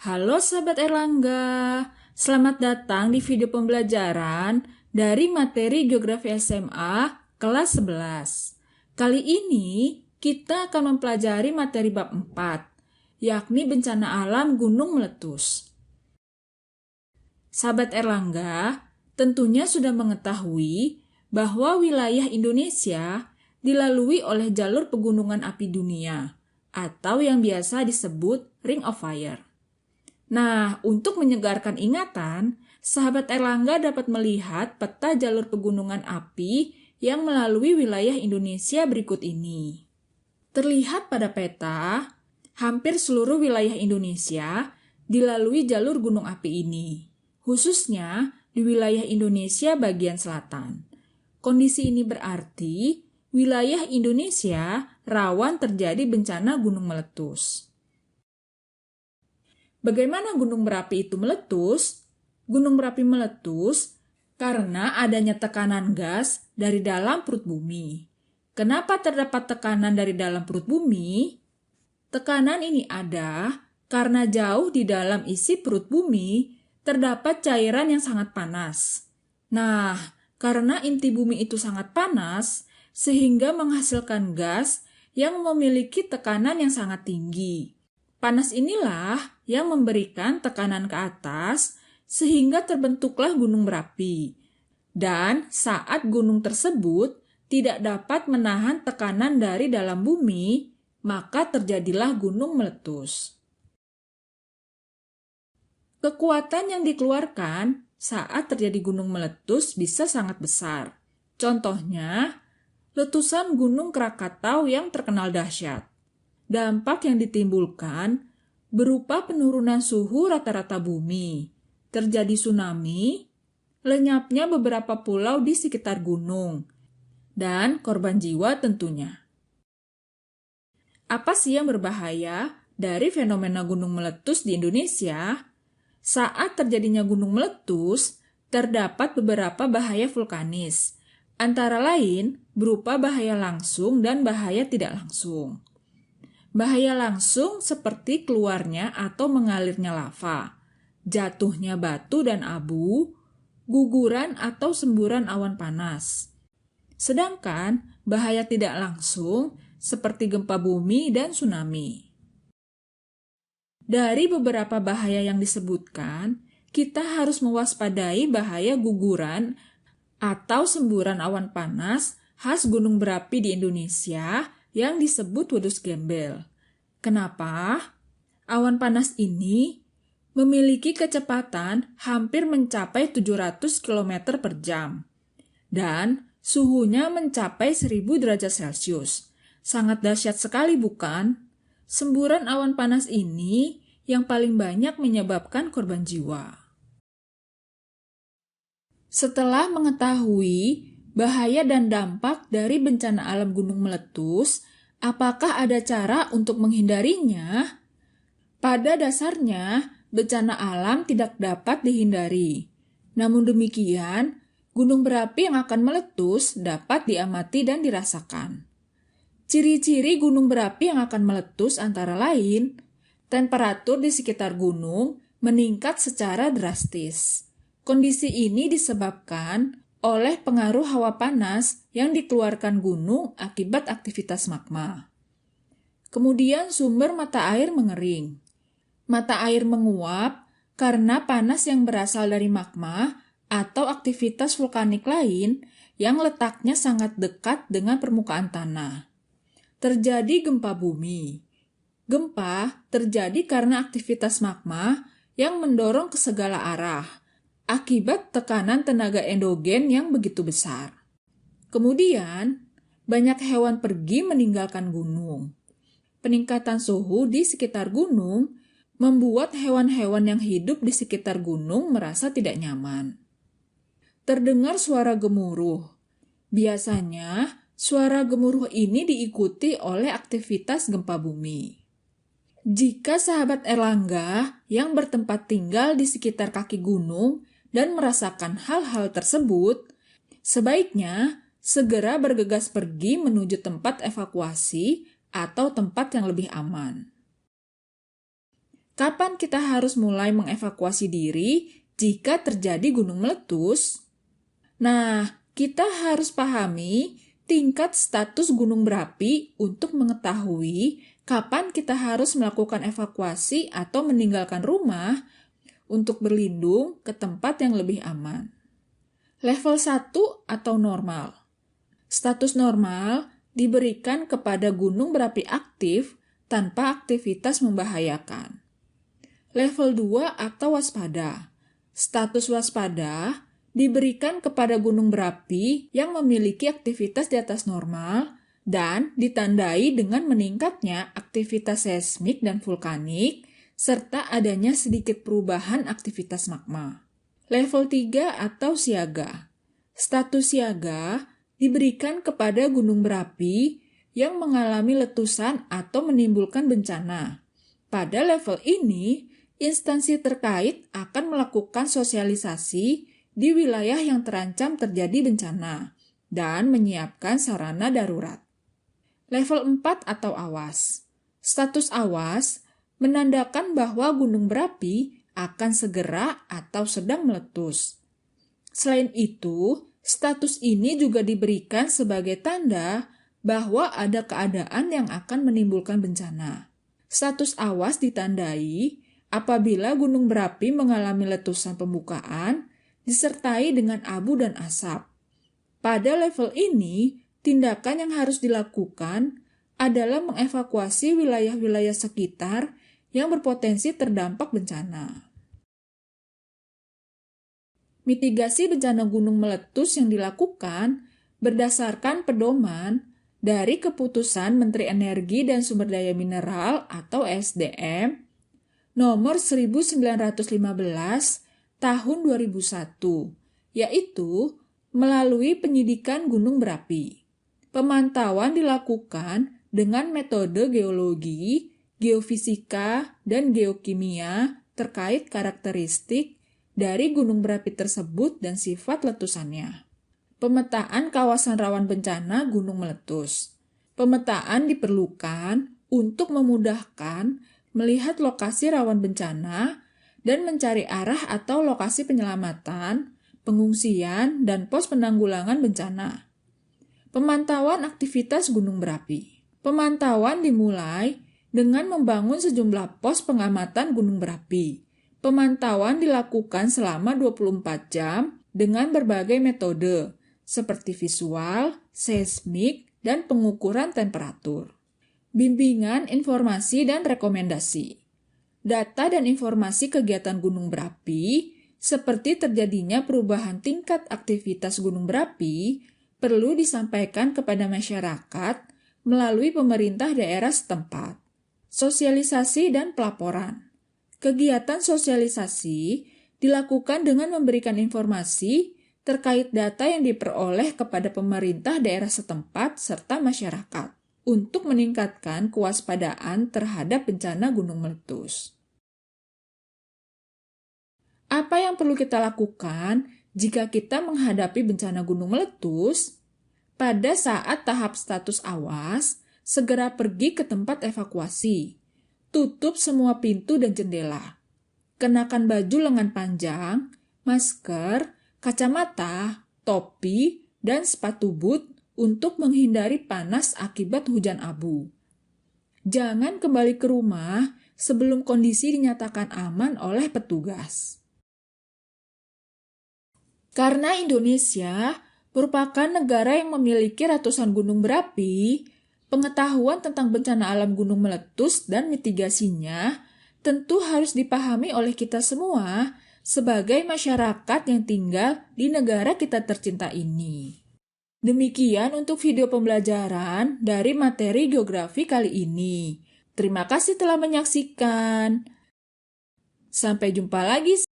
Halo sahabat Erlangga, selamat datang di video pembelajaran dari materi Geografi SMA kelas 11. Kali ini kita akan mempelajari materi bab 4, yakni bencana alam gunung meletus. Sahabat Erlangga, tentunya sudah mengetahui bahwa wilayah Indonesia dilalui oleh jalur pegunungan api dunia, atau yang biasa disebut Ring of Fire. Nah, untuk menyegarkan ingatan, sahabat Erlangga dapat melihat peta jalur pegunungan api yang melalui wilayah Indonesia berikut ini. Terlihat pada peta, hampir seluruh wilayah Indonesia dilalui jalur gunung api ini, khususnya di wilayah Indonesia bagian selatan. Kondisi ini berarti wilayah Indonesia rawan terjadi bencana gunung meletus. Bagaimana gunung berapi itu meletus? Gunung berapi meletus karena adanya tekanan gas dari dalam perut bumi. Kenapa terdapat tekanan dari dalam perut bumi? Tekanan ini ada karena jauh di dalam isi perut bumi terdapat cairan yang sangat panas. Nah, karena inti bumi itu sangat panas, sehingga menghasilkan gas yang memiliki tekanan yang sangat tinggi. Panas inilah yang memberikan tekanan ke atas sehingga terbentuklah gunung berapi. Dan saat gunung tersebut tidak dapat menahan tekanan dari dalam bumi, maka terjadilah gunung meletus. Kekuatan yang dikeluarkan saat terjadi gunung meletus bisa sangat besar. Contohnya, letusan Gunung Krakatau yang terkenal dahsyat. Dampak yang ditimbulkan berupa penurunan suhu rata-rata bumi, terjadi tsunami, lenyapnya beberapa pulau di sekitar gunung, dan korban jiwa tentunya. Apa sih yang berbahaya dari fenomena gunung meletus di Indonesia? Saat terjadinya gunung meletus, terdapat beberapa bahaya vulkanis, antara lain berupa bahaya langsung dan bahaya tidak langsung. Bahaya langsung seperti keluarnya atau mengalirnya lava, jatuhnya batu dan abu, guguran atau semburan awan panas. Sedangkan bahaya tidak langsung seperti gempa bumi dan tsunami. Dari beberapa bahaya yang disebutkan, kita harus mewaspadai bahaya guguran atau semburan awan panas khas gunung berapi di Indonesia yang disebut wedus gembel. Kenapa? Awan panas ini memiliki kecepatan hampir mencapai 700 km per jam dan suhunya mencapai 1000 derajat Celcius. Sangat dahsyat sekali bukan? Semburan awan panas ini yang paling banyak menyebabkan korban jiwa. Setelah mengetahui bahaya dan dampak dari bencana alam gunung meletus, apakah ada cara untuk menghindarinya? Pada dasarnya, bencana alam tidak dapat dihindari. Namun demikian, gunung berapi yang akan meletus dapat diamati dan dirasakan. Ciri-ciri gunung berapi yang akan meletus antara lain, temperatur di sekitar gunung meningkat secara drastis. Kondisi ini disebabkan oleh pengaruh hawa panas yang dikeluarkan gunung akibat aktivitas magma. Kemudian sumber mata air mengering. Mata air menguap karena panas yang berasal dari magma atau aktivitas vulkanik lain yang letaknya sangat dekat dengan permukaan tanah. Terjadi gempa bumi. Gempa terjadi karena aktivitas magma yang mendorong ke segala arah akibat tekanan tenaga endogen yang begitu besar. Kemudian, banyak hewan pergi meninggalkan gunung. Peningkatan suhu di sekitar gunung membuat hewan-hewan yang hidup di sekitar gunung merasa tidak nyaman. Terdengar suara gemuruh. Biasanya, suara gemuruh ini diikuti oleh aktivitas gempa bumi. Jika sahabat Erlangga yang bertempat tinggal di sekitar kaki gunung dan merasakan hal-hal tersebut, sebaiknya segera bergegas pergi menuju tempat evakuasi atau tempat yang lebih aman. kapan kita harus mulai mengevakuasi diri jika terjadi gunung meletus? Nah, kita harus pahami tingkat status gunung berapi untuk mengetahui kapan kita harus melakukan evakuasi atau meninggalkan rumah untuk berlindung ke tempat yang lebih aman. Level 1 atau normal. Status normal diberikan kepada gunung berapi aktif tanpa aktivitas membahayakan. Level 2 atau waspada. Status waspada diberikan kepada gunung berapi yang memiliki aktivitas di atas normal dan ditandai dengan meningkatnya aktivitas seismik dan vulkanik serta adanya sedikit perubahan aktivitas magma. Level 3 atau siaga. Status siaga diberikan kepada gunung berapi yang mengalami letusan atau menimbulkan bencana. Pada level ini, instansi terkait akan melakukan sosialisasi di wilayah yang terancam terjadi bencana dan menyiapkan sarana darurat. Level 4 atau awas. Status awas menandakan bahwa gunung berapi akan segera atau sedang meletus. Selain itu, status ini juga diberikan sebagai tanda bahwa ada keadaan yang akan menimbulkan bencana. Status awas ditandai apabila gunung berapi mengalami letusan pembukaan disertai dengan abu dan asap. Pada level ini, tindakan yang harus dilakukan adalah mengevakuasi wilayah-wilayah sekitar yang berpotensi terdampak bencana. Mitigasi bencana gunung meletus yang dilakukan berdasarkan pedoman dari Keputusan Menteri Energi dan Sumber Daya Mineral atau SDM nomor 1915 tahun 2001, yaitu melalui penyidikan gunung berapi. Pemantauan dilakukan dengan metode geologi, geofisika, dan geokimia terkait karakteristik dari gunung berapi tersebut dan sifat letusannya. Pemetaan kawasan rawan bencana gunung meletus. Pemetaan diperlukan untuk memudahkan melihat lokasi rawan bencana dan mencari arah atau lokasi penyelamatan, pengungsian, dan pos penanggulangan bencana. Pemantauan aktivitas gunung berapi. Pemantauan dimulai dengan membangun sejumlah pos pengamatan gunung berapi. Pemantauan dilakukan selama 24 jam dengan berbagai metode, seperti visual, seismik, dan pengukuran temperatur. Bimbingan, informasi, dan rekomendasi. Data dan informasi kegiatan gunung berapi, seperti terjadinya perubahan tingkat aktivitas gunung berapi, perlu disampaikan kepada masyarakat melalui pemerintah daerah setempat. Sosialisasi dan pelaporan. Kegiatan sosialisasi dilakukan dengan memberikan informasi terkait data yang diperoleh kepada pemerintah daerah setempat serta masyarakat untuk meningkatkan kewaspadaan terhadap bencana gunung meletus. Apa yang perlu kita lakukan jika kita menghadapi bencana gunung meletus? Pada saat tahap status awas, segera pergi ke tempat evakuasi. Tutup semua pintu dan jendela. Kenakan baju lengan panjang, masker, kacamata, topi, dan sepatu boot untuk menghindari panas akibat hujan abu. Jangan kembali ke rumah sebelum kondisi dinyatakan aman oleh petugas. Karena Indonesia merupakan negara yang memiliki ratusan gunung berapi, pengetahuan tentang bencana alam gunung meletus dan mitigasinya tentu harus dipahami oleh kita semua sebagai masyarakat yang tinggal di negara kita tercinta ini. Demikian untuk video pembelajaran dari materi geografi kali ini. Terima kasih telah menyaksikan. Sampai jumpa lagi.